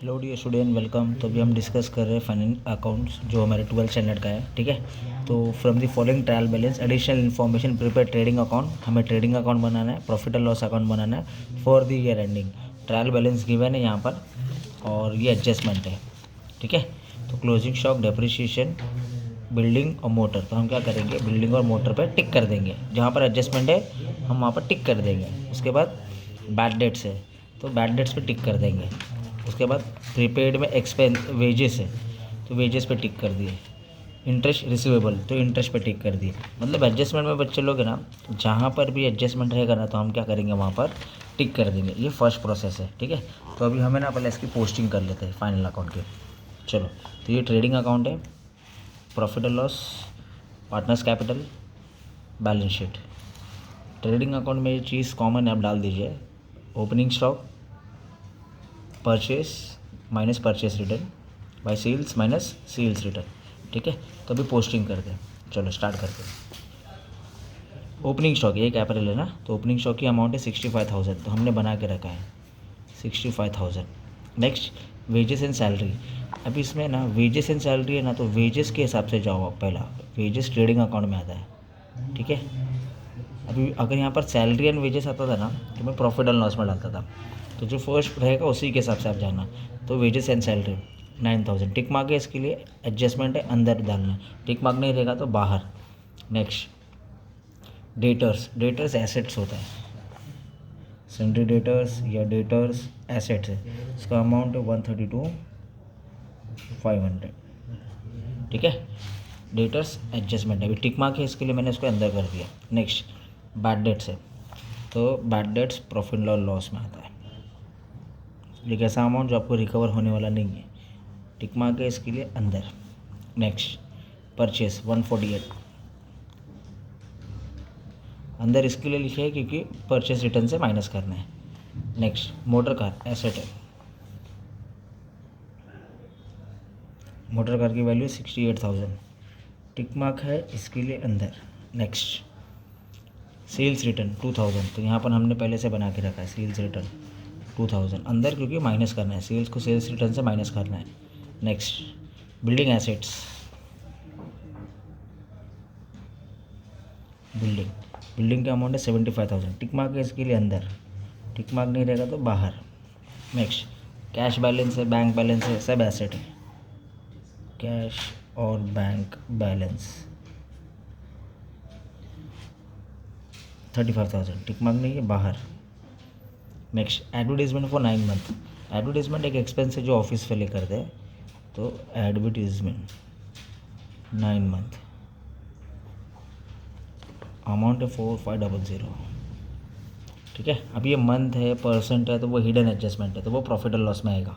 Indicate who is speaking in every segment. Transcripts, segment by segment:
Speaker 1: Hello dear student, welcome. तो अभी हम डिस्कस कर रहे हैं फाइनेंस अकाउंट्स जो हमारे 12th स्टैंडर्ड का है, ठीक है। तो from the following trial balance additional information prepare trading account, हमें ट्रेडिंग अकाउंट बनाना है, प्रॉफिट एंड लॉस अकाउंट बनाना है for the year ending. Trial balance given है यहाँ पर और ये एडजस्टमेंट है, ठीक है। तो क्लोजिंग स्टॉक, डेप्रिसिएशन, बिल्डिंग और मोटर, तो हम क्या करेंगे, बिल्डिंग और मोटर पर टिक कर देंगे। जहाँ पर एडजस्टमेंट है हम वहाँ पर टिक कर देंगे। उसके बाद बैड डेट्स है तो बैड डेट्स पे टिक कर देंगे। उसके बाद प्रीपेड में एक्सपेंस वेजेस है तो वेजेस पे टिक कर दिए। इंटरेस्ट रिसीवेबल तो इंटरेस्ट पे टिक कर दिए। मतलब एडजस्टमेंट में बच्चे लोग है ना, जहाँ पर भी एडजस्टमेंट रहेगा ना तो हम क्या करेंगे, वहाँ पर टिक कर देंगे। ये फर्स्ट प्रोसेस है, ठीक है। तो अभी हमें ना पहले इसकी पोस्टिंग कर लेते हैं फाइनल अकाउंट की। चलो, तो ये ट्रेडिंग अकाउंट है, profit and loss, partners capital, balance sheet. Trading account में ये चीज़ कॉमन है, आप डाल दीजिए। Opening stock, purchase minus purchase return by sales minus sales return, ठीक है। तो अभी पोस्टिंग करते हैं। चलो स्टार्ट करते हैं। ओपनिंग स्टॉक ये कैपिटल है ना, तो ओपनिंग स्टॉक की अमाउंट है 65,000, तो हमने बना के रखा है 65,000। Next, wages and salary. अभी इसमें ना वेजेस एंड सैलरी है ना, तो वेजेस के हिसाब से जाओ आप। पहला वेजेस ट्रेडिंग अकाउंट में आता है, ठीक है। अभी अगर यहाँ पर सैलरी एंड वेजेस आता था ना तो मैं प्रॉफिट एंड लॉस में डालता था, तो जो फर्स्ट रहेगा उसी के हिसाब से आप जाना। तो wages and salary 9,000 tick mark है, इसके लिए एडजस्टमेंट है, अंदर डालना। टिक मार्क नहीं रहेगा तो बाहर। Next, debtors. डेटर्स एसेट्स होता है, सन्ड्री डेटर्स या डेटर्स एसेट्स है। इसका अमाउंट है 132,500, ठीक है। डेटर्स एडजस्टमेंट है, अभी टिक मार्क है इसके लिए मैंने इसको अंदर कर दिया। नेक्स्ट, बैड डेट्स है, तो बैड डेट्स प्रॉफिट और लॉस में आता है। एक ऐसा अमाउंट जो आपको रिकवर होने वाला नहीं है, टिक मार्क है इसके लिए अंदर। नेक्स्ट, परचेस 148 अंदर इसके लिए लिखे है क्योंकि परचेस रिटर्न से माइनस करना है। नेक्स्ट, मोटर कार एसेट है, मोटर कार की वैल्यू 68,000, टिक मार्क है इसके लिए अंदर। नेक्स्ट, सेल्स रिटर्न 2,000, तो यहाँ पर हमने पहले से बना के रखा है सेल्स रिटर्न 2,000 अंदर, क्योंकि माइनस करना है, सेल्स को सेल्स रिटर्न से माइनस करना है। नेक्स्ट, बिल्डिंग एसेट्स, बिल्डिंग का अमाउंट है 75,000, टिक मार्क है इसके लिए अंदर, टिक मार्क नहीं रहेगा तो बाहर। नेक्स्ट, कैश बैलेंस है, बैंक बैलेंस है, सब एसेट है, कैश और बैंक बैलेंस 35,000, टिक मार्क नहीं है बाहर। Next, advertisement for 9 month. Advertisement एक एक्सपेंस है जो ऑफिस वाले करते हैं, तो एडवर्टीजमेंट 9 मंथ, अमाउंट है 4500, ठीक है। अब ये मंथ है, परसेंट है, तो वो हिडन एडजस्टमेंट है, तो वो प्रॉफिट और लॉस में आएगा।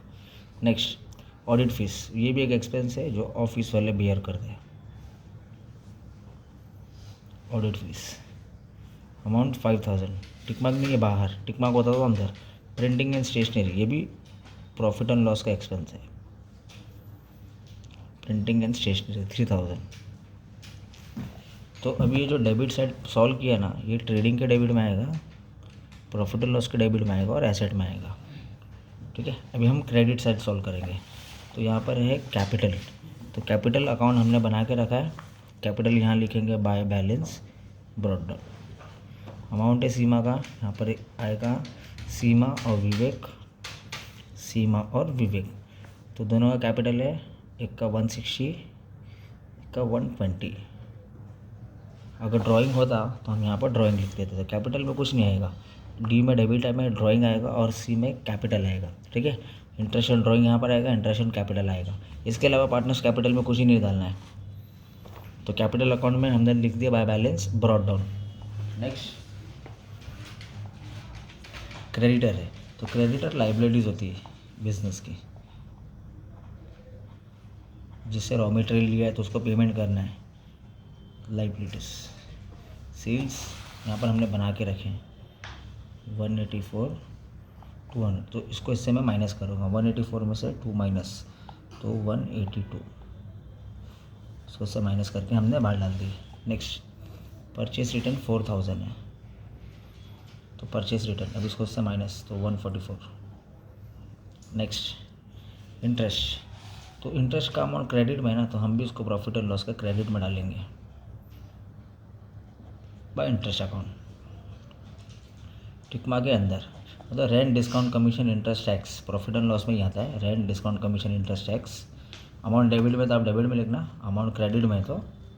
Speaker 1: नेक्स्ट, ऑडिट फीस, ये भी एक एक्सपेंस है जो ऑफिस वाले बियर करते हैं। Audit fees amount 5,000, tick mark नहीं है बाहर, टिक मार्क होता तो अंदर। प्रिंटिंग एंड स्टेशनरी, ये भी प्रॉफिट एंड लॉस का एक्सपेंस है, प्रिंटिंग एंड स्टेशनरी 3,000। तो अभी ये जो डेबिट साइड सॉल्व किया ना, ये ट्रेडिंग के डेबिट में आएगा, प्रॉफिट एंड लॉस के डेबिट में आएगा और एसेट में आएगा, ठीक है। अभी हम क्रेडिट साइड सॉल्व करेंगे। तो यहाँ पर है कैपिटल, तो कैपिटल अकाउंट हमने बना के रखा है। कैपिटल यहाँ लिखेंगे by balance brought down. Amount है सीमा का, यहाँ पर आएगा सीमा और विवेक, सीमा और विवेक, तो दोनों का कैपिटल है, एक का 160, एक का 120। अगर ड्राइंग होता तो हम यहाँ पर ड्राइंग लिख देते थे। कैपिटल में कुछ नहीं आएगा, डी में डेबिट में ड्राइंग आएगा और सी में कैपिटल आएगा, ठीक है। इंटरेस्ट एंड ड्राइंग यहाँ पर आएगा, इंटरेस्ट एंड कैपिटल आएगा। इसके अलावा पार्टनर्स कैपिटल में कुछ ही नहीं डालना है। तो कैपिटल अकाउंट में हमने लिख दिया by balance brought down. Next, creditor है, तो क्रेडिटर लाइबिलिटीज़ होती है बिजनेस की, जिससे रॉ मटेरियल लिया है तो उसको पेमेंट करना है, लाइबिलिटीज़। सेल्स यहाँ पर हमने बना के रखे हैं 184 200, तो इसको इससे मैं माइनस करूँगा, 184 में से 2 माइनस, तो 182, इसको इससे माइनस करके हमने बाहर डाल दी। नेक्स्ट, परचेस रिटर्न 4,000 है, तो परचेस रिटर्न अब इसको इससे माइनस, तो 144। नेक्स्ट, इंटरेस्ट, तो इंटरेस्ट का अमाउंट क्रेडिट में है ना, तो हम भी इसको प्रॉफिट एंड लॉस का क्रेडिट में डालेंगे bye interest account. Tick mark के अंदर मतलब rent discount commission interest tax profit and loss में ही आता है। Rent discount commission interest tax, amount debit में तो आप डेबिट में लिखना, अमाउंट क्रेडिट में तो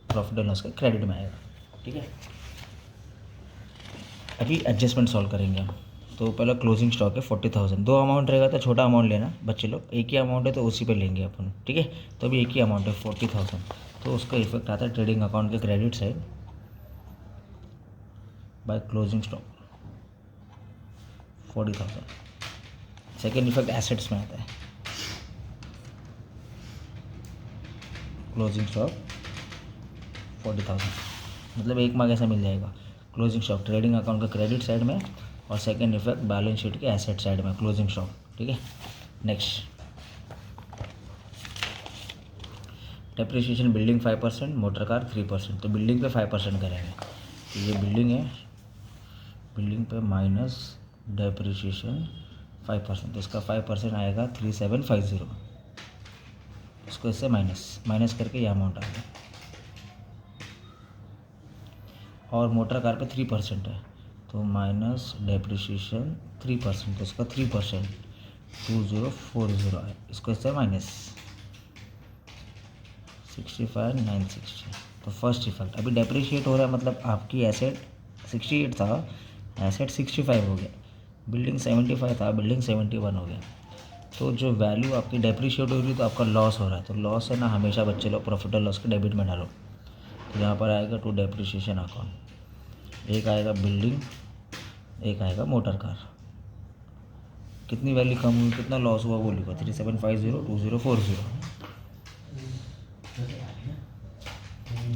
Speaker 1: प्रॉफिट एंड लॉस के क्रेडिट में आएगा। ठीक है, अभी एडजस्टमेंट सॉल्व करेंगे हम। तो पहले क्लोजिंग स्टॉक है 40,000, दो अमाउंट रहेगा तो छोटा अमाउंट लेना बच्चे लोग, एक ही अमाउंट है तो उसी पे लेंगे अपन। ठीक है, तो अभी एक ही अमाउंट है 40,000, तो उसका इफेक्ट आता है ट्रेडिंग अकाउंट के credit side by closing stock 40,000। Second effect assets में आता है, क्लोजिंग स्टॉक 40,000, मतलब एक मार्क ऐसा मिल जाएगा। क्लोजिंग स्टॉक ट्रेडिंग अकाउंट का क्रेडिट साइड में और सेकेंड इफेक्ट बैलेंस शीट के एसेट साइड में क्लोजिंग स्टॉक। ठीक है, next depreciation building 5%, motor car 3%, तो बिल्डिंग पे 5% करेंगे। तो ये बिल्डिंग है, बिल्डिंग पे माइनस डेप्रिसिएशन 5%, तो इसका 5% आएगा 3750, इसको इससे माइनस करके ये अमाउंट आ गया। और मोटर कार पे 3% है, तो माइनस डेप्रिसिएशन 3%, तो इसका 3% 2040 है, इसको इससे माइनस 65,960। तो फर्स्ट इफेक्ट अभी डेप्रिशिएट हो रहा है, मतलब आपकी एसेट 68 था, एसेट 65 हो गया, बिल्डिंग 75 था, बिल्डिंग 71 हो गया। तो जो वैल्यू आपकी डेप्रिशिएट हो रही है तो आपका लॉस हो रहा है, तो लॉस है ना, हमेशा बच्चे लोग प्रॉफिट और लॉस के डेबिट में डालो। तो यहाँ पर आएगा टू डेप्रिशिएशन अकाउंट, एक आएगा बिल्डिंग, एक आएगा मोटर कार। कितनी वैल्यू कम हुई, कितना लॉस हुआ वो लिखो, 3750 2040,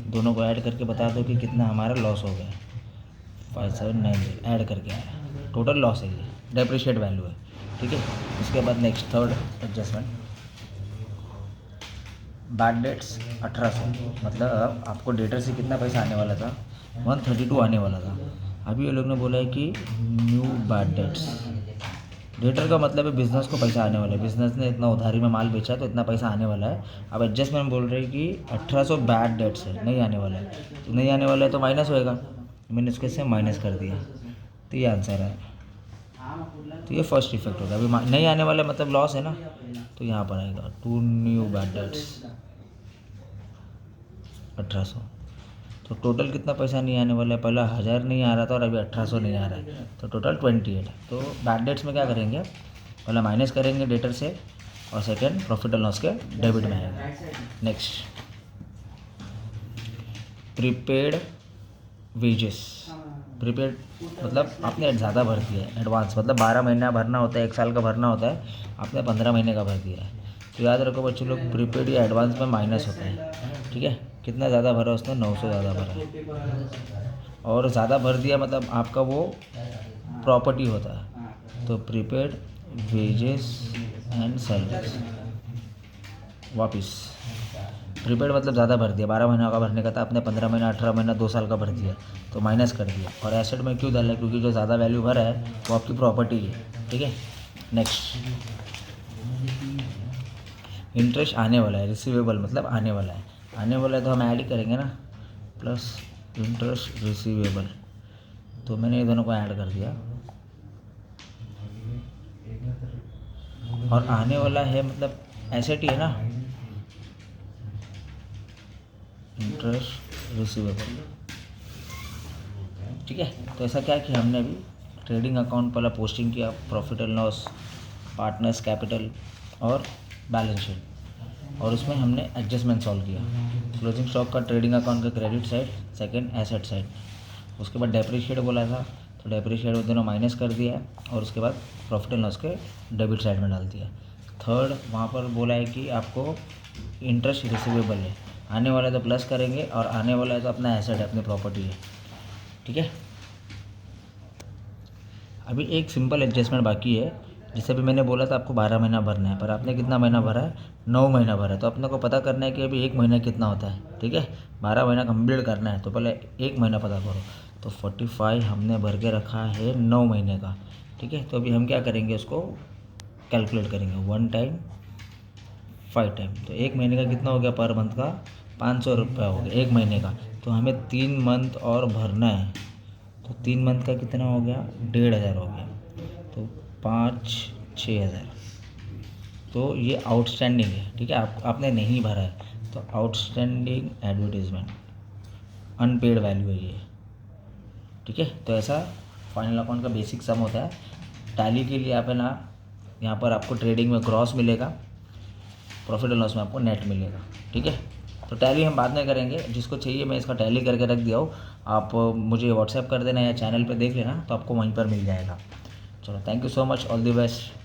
Speaker 1: दोनों को ऐड करके बता दो कि कितना हमारा लॉस हो गया। 5790 ऐड करके आया, टोटल लॉस है ये, डेप्रिशिएट वैल्यू है। ठीक है, उसके बाद next third adjustment, bad debts 1800, मतलब आपको डेटर से कितना पैसा आने वाला था, 132 आने वाला था। अभी ये लोग ने बोला है कि न्यू बैड डेट्स, डेटर का मतलब है बिजनेस को पैसा आने वाला है, बिजनेस ने इतना उधारी में माल बेचा है तो इतना पैसा आने वाला है। अब एडजस्टमेंट बोल रहे हैं कि 1800 बैड डेट्स है, नहीं आने वाला है, तो नहीं आने वाला है तो माइनस होएगा, मैंने इसको इससे माइनस कर दिया, तो ये आंसर है। तो ये फर्स्ट इफेक्ट होगा, अभी नहीं आने वाला मतलब लॉस है ना, तो यहाँ पर आएगा टू न्यू बैड डेट्स 1800। तो टोटल कितना पैसा नहीं आने वाला है, पहला 1000 नहीं आ रहा था और अभी 1800 नहीं आ रहा है, तो टोटल 28। तो बैड डेट्स में क्या करेंगे, पहला माइनस करेंगे डेटर से और सेकेंड प्रॉफिट एंड लॉस के डेबिट में आएगा। नेक्स्ट प्रीपेड वेजेस, प्रीपेड मतलब आपने ज़्यादा भर दिया है, एडवांस मतलब 12 महीना भरना होता है, 1 साल का भरना होता है, आपने 15 महीने का भर दिया है। तो याद रखो बच्चों लोग, प्रीपेड या एडवांस में माइनस होता है। ठीक है, कितना ज़्यादा भरा उसने, 900 ज़्यादा भरा, और ज़्यादा भर दिया मतलब आपका वो प्रॉपर्टी होता है। तो प्रीपेड वेजेस एंड सैलरीज वापस, प्रीपेड मतलब ज़्यादा भर दिया, 12 महीना का भरने का था, आपने 15 महीना 18 महीना 2 साल का भर दिया, तो माइनस कर दिया। और एसेट में क्यों डाला, क्योंकि जो ज़्यादा वैल्यू भरा है वो आपकी प्रॉपर्टी है। ठीक है, नेक्स्ट इंटरेस्ट आने वाला है, रिसीवेबल मतलब आने वाला है, आने वाला है तो हम ऐड ही करेंगे ना, प्लस इंटरेस्ट रिसीवेबल, तो मैंने ये दोनों को ऐड कर दिया। और आने वाला है मतलब एसेट ही है ना, इंटरेस्ट रिसीवेबल। ठीक है, तो ऐसा क्या है कि हमने अभी ट्रेडिंग अकाउंट पहला पोस्टिंग किया, profit and loss, partners capital और बैलेंस शीट, और उसमें हमने एडजस्टमेंट सॉल्व किया। क्लोजिंग स्टॉक का ट्रेडिंग अकाउंट का credit side, second asset side. उसके बाद डेप्रिशिएट बोला था, तो डेप्रिशिएट वो दोनों माइनस कर दिया और उसके बाद प्रॉफिट एंड लॉस के डेबिट साइड में डाल दिया। थर्ड वहाँ पर बोला है कि आपको इंटरेस्ट रिसीवेबल है, आने वाला है तो प्लस करेंगे और आने वाला है तो अपना एसेट है, अपनी प्रॉपर्टी है। ठीक है, अभी एक सिंपल एडजस्टमेंट बाकी है, जैसे भी मैंने बोला था आपको 12 महीना भरना है, पर आपने कितना महीना भरा है, 9 महीना भरा है, तो अपने को पता करना है कि अभी एक महीना कितना होता है। ठीक है, 12 महीना कंप्लीट करना है, तो पहले एक महीना पता करो। तो 45 हमने भर के रखा है 9 महीने का। ठीक है, तो अभी हम क्या करेंगे, उसको कैलकुलेट करेंगे 1 टाइम 5 टाइम। तो 1 महीने का कितना हो गया पर मंथ का? 500 रुपये हो गया 1 महीने का। तो हमें 3 मंथ और भरना है, तो 3 मंथ का कितना हो गया? 1500 हो गया। तो 5-6 हज़ार। तो ये आउटस्टैंडिंग है, ठीक है, आपने नहीं भरा है, तो आउटस्टैंडिंग एडवर्टीज़मेंट अनपेड वैल्यू है ये, ठीक है। तो ऐसा फाइनल अकाउंट का बेसिक सम होता है। टैली के लिए आप है ना, यहाँ पर आपको ट्रेडिंग में ग्रॉस मिलेगा, प्रॉफिट एंड लॉस में आपको नेट मिलेगा, ठीक है। तो टैली हम बाद में करेंगे, जिसको चाहिए मैं इसका टैली करके रख दिया हूँ, आप मुझे व्हाट्सएप कर देना या चैनल पे देख लेना, तो आपको वहीं पर मिल जाएगा। चलो, thank you so much, all the best.